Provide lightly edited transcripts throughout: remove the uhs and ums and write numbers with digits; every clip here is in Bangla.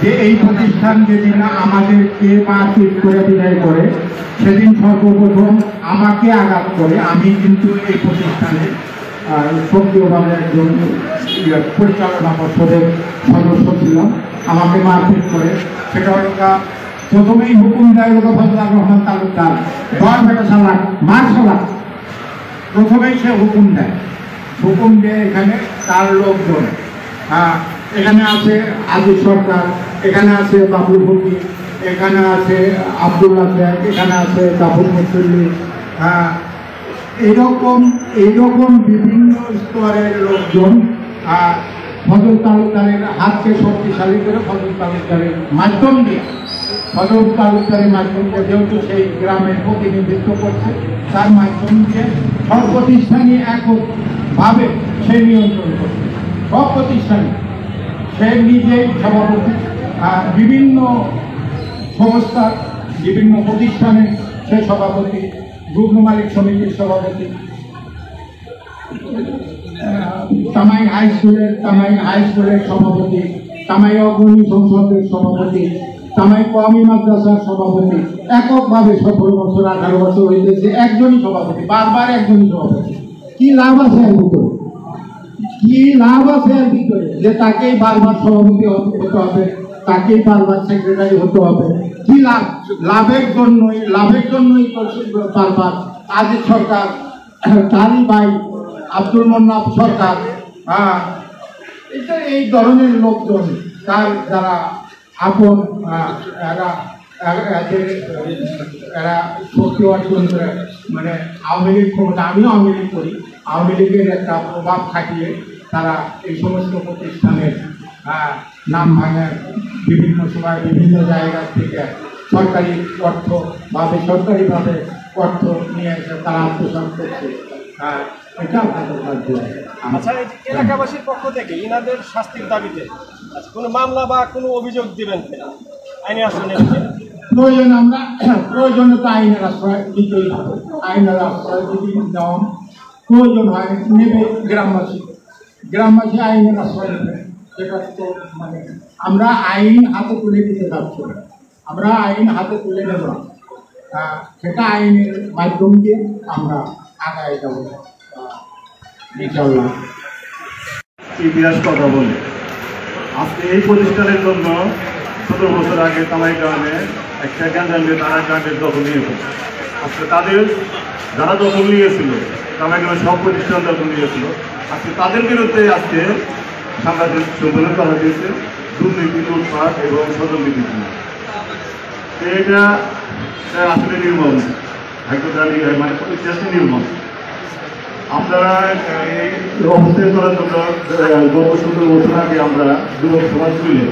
যে এই প্রতিষ্ঠান যেদিন আমাদেরকে মারপিট করে বিদায় করে সেদিন সর্বপ্রথম আমাকে আঘাত করে। আমি কিন্তু এই প্রতিষ্ঠানের সক্রিয়ভাবে একজন পরিচালনা পর্ষদের সদস্য ছিলাম। আমাকে মারপিট করে সেটা প্রথমেই হুকুম দেয় ফজলুর রহমান তালুকদার, দল বেটা সালাক মার সালাক, প্রথমেই সে হুকুম দেয়। হুকুম দিয়ে এখানে তার লোকজন, এখানে আছে আজিজ সরকার, এখানে আছে বাবুল ফকির, এখানে আছে আব্দুল্লাহ শেখ, এখানে আছে কাপুর মুসল্লি, এইরকম বিভিন্ন স্তরের লোকজন ফজল তালুকদারের হাতকে শক্তিশালী করে ফজল তালুকদারের মাধ্যম দিয়ে যেহেতু সেই গ্রামের প্রতিনিধিত্ব করছে, তার মাধ্যম দিয়ে সব প্রতিষ্ঠানই এককভাবে সে নিয়ন্ত্রণ করছে। সব প্রতিষ্ঠানে সে নিজেই সভাপতি, বিভিন্ন সংস্থার বিভিন্ন প্রতিষ্ঠানের সে সভাপতি, যুগ্ম মালিক সমিতির সভাপতি, তামাই হাই স্কুলের সভাপতি, তামাই অগ্রণী সংসদের সভাপতি, তামাই কওমি মাদ্রাসার সভাপতি, এককভাবে 17 বছর 18 বছর হইতেছে একজনই সভাপতি, বারবার একজনই সভাপতি। কি লাভ আছে এর ভিতরে? কি লাভ আছে এর ভিতরে যে তাকেই বারবার সভাপতি হতে হবে, তাকেই বারবার সেক্রেটারি হতে হবে? কি লাভ? লাভের জন্যই বারবার আজিজ সরকার, তারই ভাই আব্দুল মোন্নাফ সরকার, এই ধরনের লোকজন, তার যারা আপন, এরা শক্তি অর্জন করে, মানে আওয়ামী লীগ ক্ষমতা, আমিও আওয়ামী লীগ করি, আওয়ামী লীগের একটা প্রভাব খাটিয়ে তারা এই সমস্ত প্রতিষ্ঠানের নাম ভাঙে বিভিন্ন সময় বিভিন্ন জায়গা থেকে সরকারি অর্থ বা বেসরকারিভাবে অর্থ নিয়ে এসে তারা আত্মসাৎ করছে। এটা আপনাদের কার্য। আচ্ছা, এলাকাবাসীর পক্ষ থেকে ইনাদের শাস্তির দাবিতে কোনো মামলা বা কোনো অভিযোগ দিবেন কিনা? আইনে আশ্রয় প্রয়োজনে তো আইনের আশ্রয় দিতেই হবে। আইনের আশ্রয় যদি দেওয়া প্রয়োজন হয় নেবে গ্রামবাসী আইনের আশ্রয় নেবে। সেটা তো মানে আমরা আইন হাতে তুলে দিতে যাচ্ছি না, আমরা আইন হাতে তুলে নেব না, সেটা আইনের মাধ্যম দিয়ে আমরা আগায় যাব ইনশাআল্লাহ। ইতিহাস কথা বলি, আজকে এই প্রতিষ্ঠানের জন্য 17 বছর আগে তামাই গ্রামে একটা গ্যাঞ্জামে তারা গ্রামের দখল নিয়েছিল। আজকে তাদের যারা দখল নিয়েছিল, তামাই গ্রামের সব প্রতিষ্ঠান দখল নিয়েছিল, আজকে তাদের বিরুদ্ধে আজকে সাংবাদিক সম্মেলন করা হয়েছে দুর্নীতি, লুটপাট এবং ষড়যন্ত্র। এটা আসলে নির্মম, মানে ইতিহাসে নির্মম। আপনারা এই অবস্থায় করার জন্য গত 17 বছর আগে আমরা যুবক সমাজ মিলে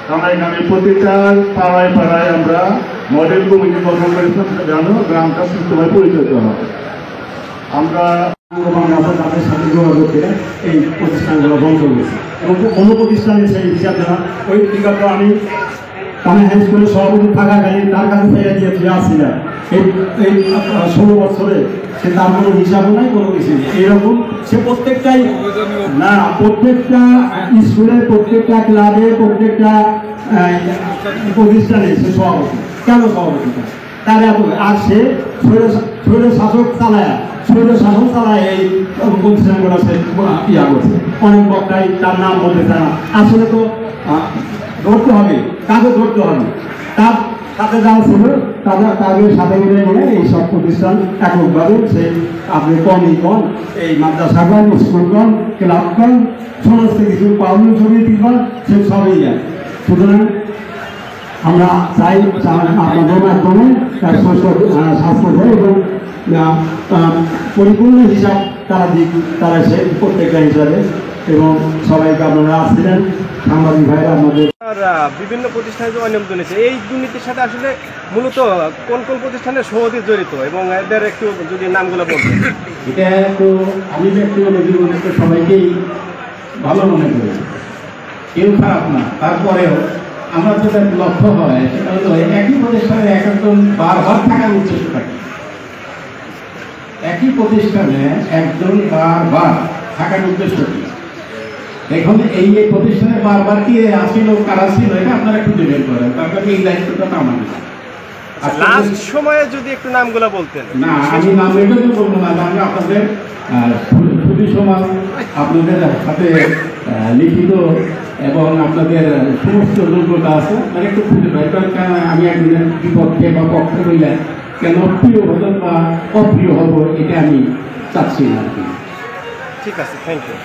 তামাই গ্রামের প্রতিটা পাড়ায় পাড়ায় আমরা মডেল কমিটি গঠন করেছিলাম, যেন গ্রামটা সুস্থভাবে পরিচালিত হয়। আমরা তাদের সাথে যোগাযোগ করে এই প্রতিষ্ঠানগুলো বন্ধ করেছি এবং কোনো প্রতিষ্ঠানে সেই হিসাব দেওয়া ওই বিগত আমি তামাই হাই স্কুলের সভাপতি থাকাকালীন তার কাছে ফেলে দিয়েছি আসি না। এই 16 বছরে সে তার কোনো হিসাবও নাই, কোনো কিছু নেই। এইরকম সে প্রত্যেকটা স্কুলের, প্রত্যেকটা ক্লাবে, প্রত্যেকটা প্রতিষ্ঠানে সে সভাপতি। কেন সভাপতি? তার এত আর সে শৈল শাসন চালায় এই প্রতিষ্ঠানগুলো সে ইয়া করছে। অনেক বক্তাই তার নাম বলতে চায় না। আসলে তো ধরতে হবে, কাজে ধরতে হবে। তার সাথে যারা ছিল তাদের সাথে মিলে নিয়ে এই সব প্রতিষ্ঠান এককভাবে সে আপনি কন এই মাদ্রাসাগণ, স্কুলগণ, ক্লাবগণ, সমস্ত কিছু পাবলিক সমিতিগণ, সে সবই যায়। সুতরাং আমরা চাই আপনাদের মাধ্যমে স্বাস্থ্য এবং পরিপূর্ণ হিসাব তারা সে প্রত্যেকটা হিসাবে, এবং সবাইকে আপনারা আসছিলেন সাংবাদিক ভাইরা আমাদের বিভিন্ন প্রতিষ্ঠানে যে অনিয়ম দুর্নীতি, এই দুর্নীতির সাথে আসলে মূলত কোন কোন প্রতিষ্ঠানের সভাপতি জড়িত এবং এদের একটু যদি নামগুলো বলতেন। এটা তো আমি ব্যক্তিগত জীবনে তো সবাইকেই ভালো মনে করি, কেউ খারাপ না। তারপরেও আমার যেটা লক্ষ্য হয় সেটা হলো একই প্রতিষ্ঠানে একজন বারবার থাকার উদ্দেশ্য থাকে। একই প্রতিষ্ঠানে একজন বারবার থাকার উদ্দেশ্য কি? এখন এই প্রতিষ্ঠানে বারবার কি আসিল কারা ছিল এটা আপনারা একটু ডিবেট করেন, তারপরে এই দায়িত্বটা তো আমাদের। লাস্ট সময়ে যদি একটু নামগুলো বলতেন। না, আমি নাম এটা তো বলবো না, আমি আপনাদের ছুটি সমাজ আপনাদের সাথে লিখিত এবং আপনাদের সমস্ত যোগ্যতা আছে, মানে একটু খুঁজে পাই। কারণ আমি একদিনের বিপক্ষে বা পক্ষে বললে কেন প্রিয় হবেন বা অপ্রিয় হব এটা আমি চাচ্ছি না আর কি। ঠিক আছে, থ্যাংক ইউ।